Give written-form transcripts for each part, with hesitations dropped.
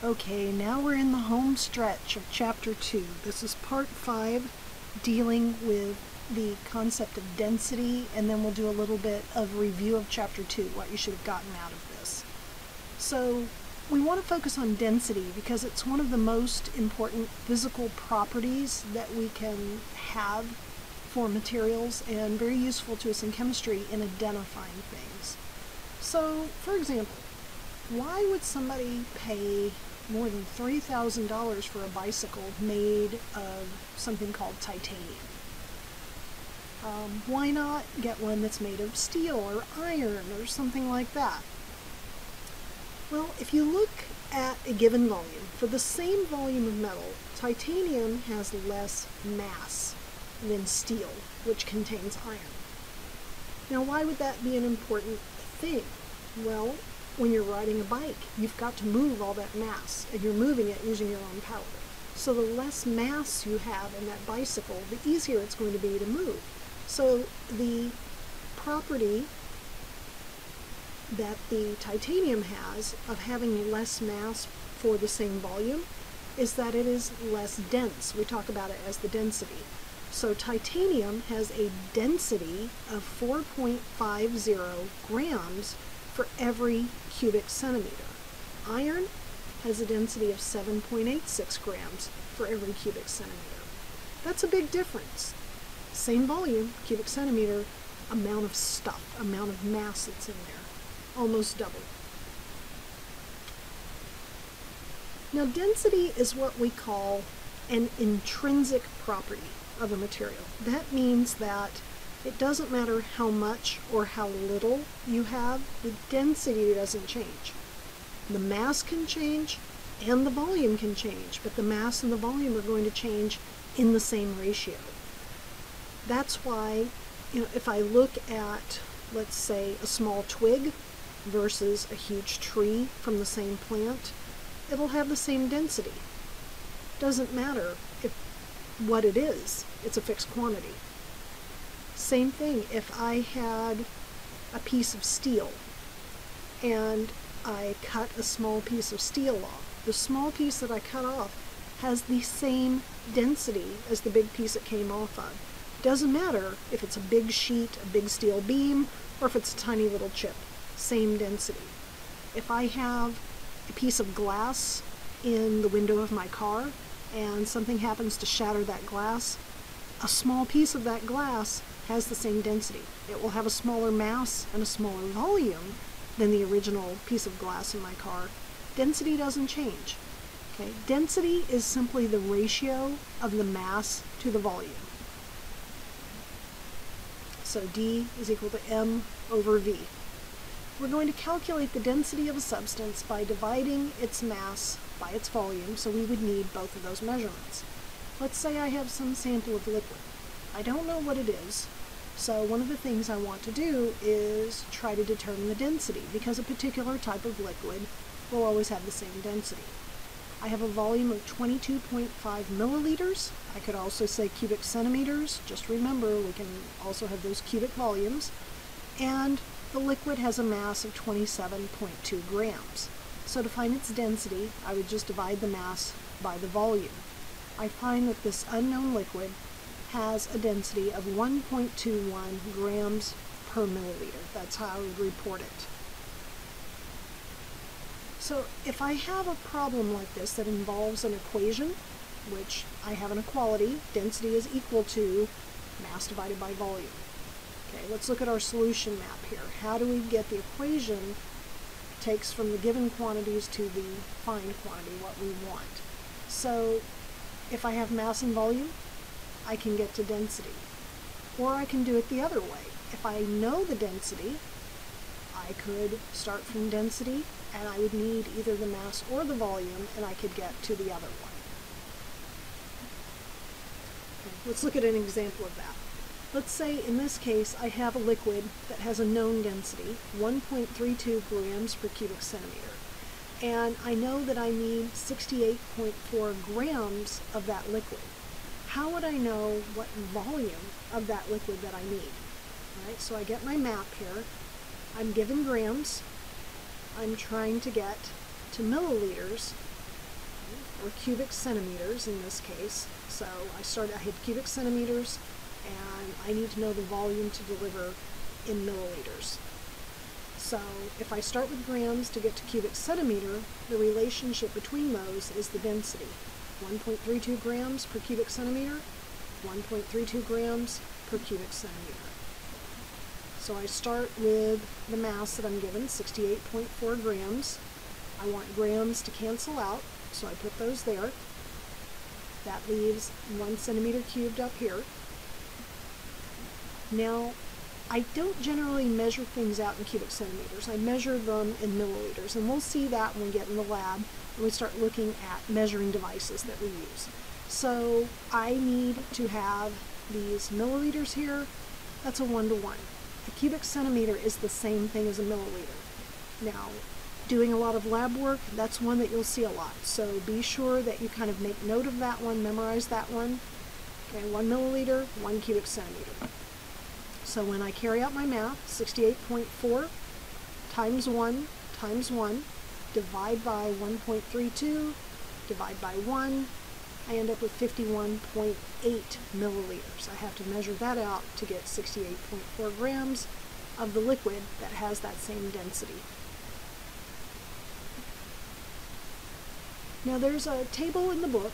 Okay, now we're in the home stretch of Chapter 2. This is Part 5, dealing with the concept of density, and then we'll do a little bit of review of Chapter 2, what you should have gotten out of this. So, we want to focus on density because it's one of the most important physical properties that we can have for materials and very useful to us in chemistry in identifying things. So, for example, why would somebody pay more than $3,000 for a bicycle made of something called titanium? Why not get one that's made of steel or iron or something like that? Well, if you look at a given volume, for the same volume of metal, titanium has less mass than steel, which contains iron. Now, why would that be an important thing? Well, when you're riding a bike, you've got to move all that mass, and you're moving it using your own power. So the less mass you have in that bicycle, the easier it's going to be to move. So the property that the titanium has of having less mass for the same volume is that it is less dense. We talk about it as the density. So titanium has a density of 4.50 grams for every cubic centimeter. Iron has a density of 7.86 grams for every cubic centimeter. That's a big difference. Same volume, cubic centimeter, amount of stuff, amount of mass that's in there. Almost double. Now, density is what we call an intrinsic property of a material. That means that it doesn't matter how much or how little you have, the density doesn't change. The mass can change and the volume can change, but the mass and the volume are going to change in the same ratio. That's why, if I look at, let's say, a small twig versus a huge tree from the same plant, it'll have the same density. Doesn't matter what it is, it's a fixed quantity. Same thing, if I had a piece of steel and I cut a small piece of steel off, the small piece that I cut off has the same density as the big piece it came off of. Doesn't matter if it's a big sheet, a big steel beam, or if it's a tiny little chip. Same density. If I have a piece of glass in the window of my car and something happens to shatter that glass, a small piece of that glass has the same density. It will have a smaller mass and a smaller volume than the original piece of glass in my car. Density doesn't change. Okay? Density is simply the ratio of the mass to the volume. So D is equal to M over V. We're going to calculate the density of a substance by dividing its mass by its volume, so we would need both of those measurements. Let's say I have some sample of liquid. I don't know what it is, so one of the things I want to do is try to determine the density, because a particular type of liquid will always have the same density. I have a volume of 22.5 milliliters. I could also say cubic centimeters. Just remember, we can also have those cubic volumes. And the liquid has a mass of 27.2 grams. So to find its density, I would just divide the mass by the volume. I find that this unknown liquid has a density of 1.21 grams per milliliter. That's how I would report it. So if I have a problem like this that involves an equation, which I have an equality, density is equal to mass divided by volume. Okay, let's look at our solution map here. How do we get the equation takes from the given quantities to the fine quantity, what we want? So if I have mass and volume, I can get to density. Or I can do it the other way. If I know the density, I could start from density, and I would need either the mass or the volume, and I could get to the other one. Okay, let's look at an example of that. Let's say in this case I have a liquid that has a known density, 1.32 grams per cubic centimeter. And I know that I need 68.4 grams of that liquid. How would I know what volume of that liquid that I need? All right, so I get my map here. I'm given grams. I'm trying to get to milliliters. or cubic centimeters in this case. So I had cubic centimeters, and I need to know the volume to deliver in milliliters. So if I start with grams to get to cubic centimeter, the relationship between those is the density. 1.32 grams per cubic centimeter, 1.32 grams per cubic centimeter. So I start with the mass that I'm given, 68.4 grams. I want grams to cancel out, so I put those there. That leaves 1 centimeter cubed up here. Now, I don't generally measure things out in cubic centimeters. I measure them in milliliters, and we'll see that when we get in the lab and we start looking at measuring devices that we use. So I need to have these milliliters here. That's a 1-to-1. A cubic centimeter is the same thing as a milliliter. Now, doing a lot of lab work, that's one that you'll see a lot. So be sure that you kind of make note of that one, memorize that one. Okay, 1 milliliter, 1 cubic centimeter. So when I carry out my math, 68.4 times 1 times 1, divide by 1.32, divide by 1, I end up with 51.8 milliliters. I have to measure that out to get 68.4 grams of the liquid that has that same density. Now there's a table in the book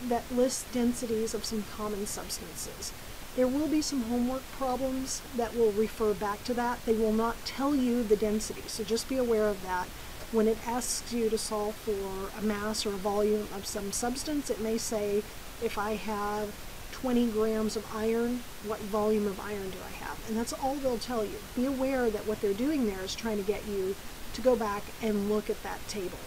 that lists densities of some common substances. There will be some homework problems that will refer back to that. They will not tell you the density, so just be aware of that. When it asks you to solve for a mass or a volume of some substance, it may say, if I have 20 grams of iron, what volume of iron do I have? And that's all they'll tell you. Be aware that what they're doing there is trying to get you to go back and look at that table.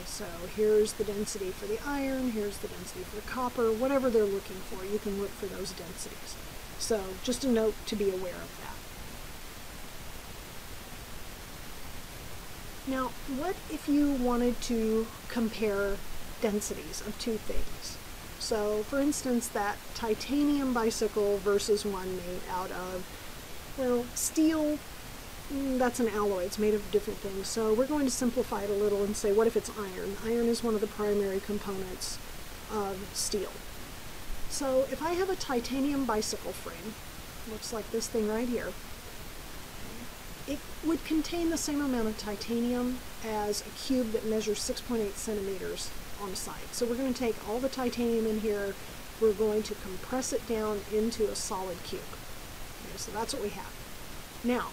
So here's the density for the iron, here's the density for the copper, whatever they're looking for, you can look for those densities. So just a note to be aware of that. Now, what if you wanted to compare densities of two things? So, for instance, that titanium bicycle versus one made out of, well, steel. That's an alloy, it's made of different things. So we're going to simplify it a little and say, what if it's iron? Iron is one of the primary components of steel. So if I have a titanium bicycle frame, looks like this thing right here, it would contain the same amount of titanium as a cube that measures 6.8 centimeters on the side. So we're going to take all the titanium in here, we're going to compress it down into a solid cube. Okay, so that's what we have. Now,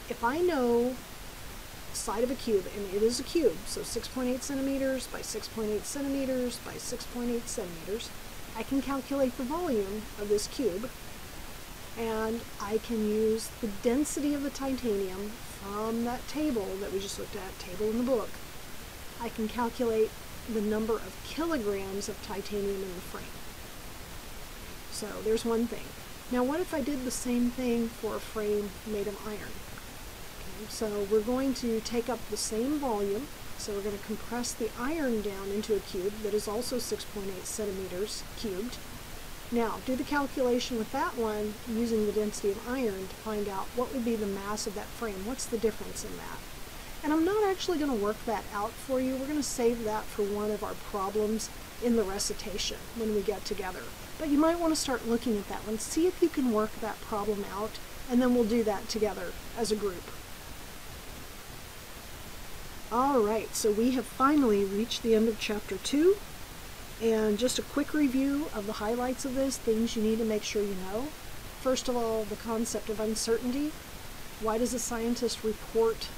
if I know the side of a cube, and it is a cube, so 6.8 centimeters by 6.8 centimeters by 6.8 centimeters, I can calculate the volume of this cube, and I can use the density of the titanium from that table that we just looked at, table in the book. I can calculate the number of kilograms of titanium in the frame. So there's one thing. Now what if I did the same thing for a frame made of iron? So we're going to take up the same volume, so we're going to compress the iron down into a cube that is also 6.8 centimeters cubed. Now, do the calculation with that one using the density of iron to find out what would be the mass of that frame. What's the difference in that? And I'm not actually going to work that out for you. We're going to save that for one of our problems in the recitation when we get together. But you might want to start looking at that one, see if you can work that problem out, and then we'll do that together as a group. Alright, so we have finally reached the end of Chapter 2, and just a quick review of the highlights of this, things you need to make sure you know. First of all, the concept of uncertainty. Why does a scientist report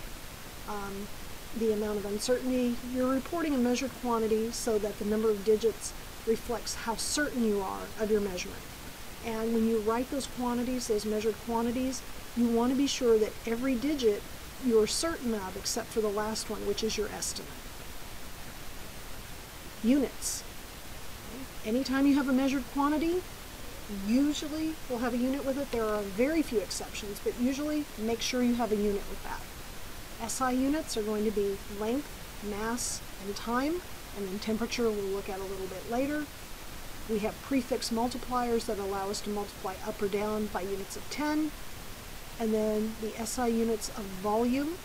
the amount of uncertainty? You're reporting a measured quantity so that the number of digits reflects how certain you are of your measurement. And when you write those quantities, those measured quantities, you want to be sure that every digit you're certain of, except for the last one, which is your estimate. Units. Anytime you have a measured quantity, usually we'll have a unit with it. There are very few exceptions, but usually make sure you have a unit with that. SI units are going to be length, mass, and time, and then temperature we'll look at a little bit later. We have prefix multipliers that allow us to multiply up or down by units of 10. And then the SI units of volume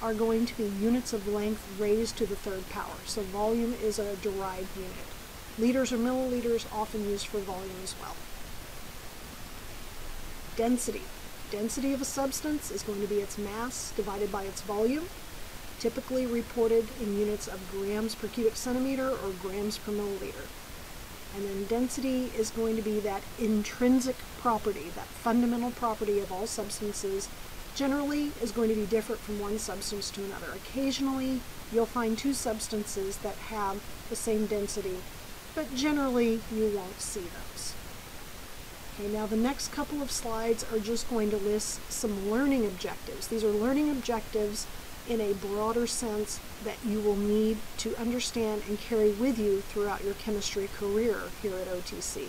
are going to be units of length raised to the third power. So volume is a derived unit. Liters or milliliters often used for volume as well. Density. Density of a substance is going to be its mass divided by its volume, typically reported in units of grams per cubic centimeter or grams per milliliter. And then density is going to be that intrinsic property, that fundamental property of all substances, generally is going to be different from one substance to another. Occasionally, you'll find two substances that have the same density, but generally you won't see those. Okay, now the next couple of slides are just going to list some learning objectives. These are learning objectives in a broader sense that you will need to understand and carry with you throughout your chemistry career here at OTC.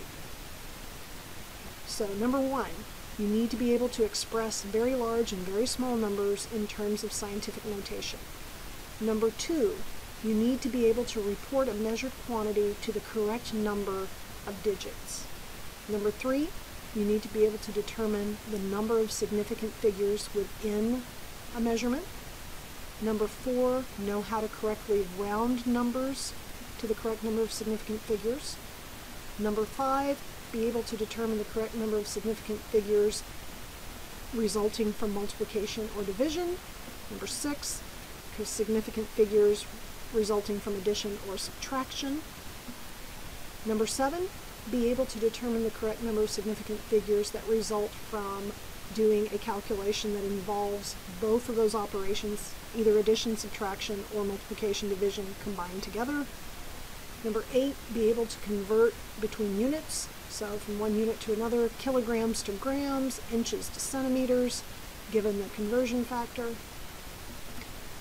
So number one, you need to be able to express very large and very small numbers in terms of scientific notation. Number two, you need to be able to report a measured quantity to the correct number of digits. Number three, you need to be able to determine the number of significant figures within a measurement. Number four, know how to correctly round numbers to the correct number of significant figures. Number five, be able to determine the correct number of significant figures resulting from multiplication or division. Number six, significant figures resulting from addition or subtraction. Number seven, be able to determine the correct number of significant figures that result from doing a calculation that involves both of those operations, either addition, subtraction, or multiplication, division combined together. Number eight, be able to convert between units, so from one unit to another, kilograms to grams, inches to centimeters, given the conversion factor.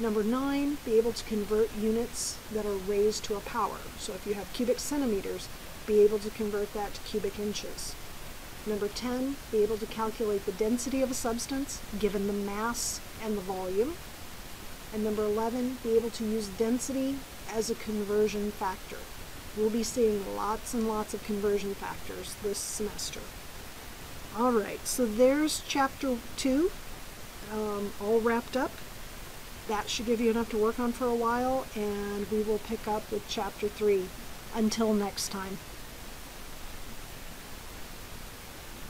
Number nine, be able to convert units that are raised to a power. So if you have cubic centimeters, be able to convert that to cubic inches. Number 10, be able to calculate the density of a substance given the mass and the volume. And number 11, be able to use density as a conversion factor. We'll be seeing lots and lots of conversion factors this semester. All right, so there's chapter 2, all wrapped up. That should give you enough to work on for a while, and we will pick up with chapter 3. Until next time.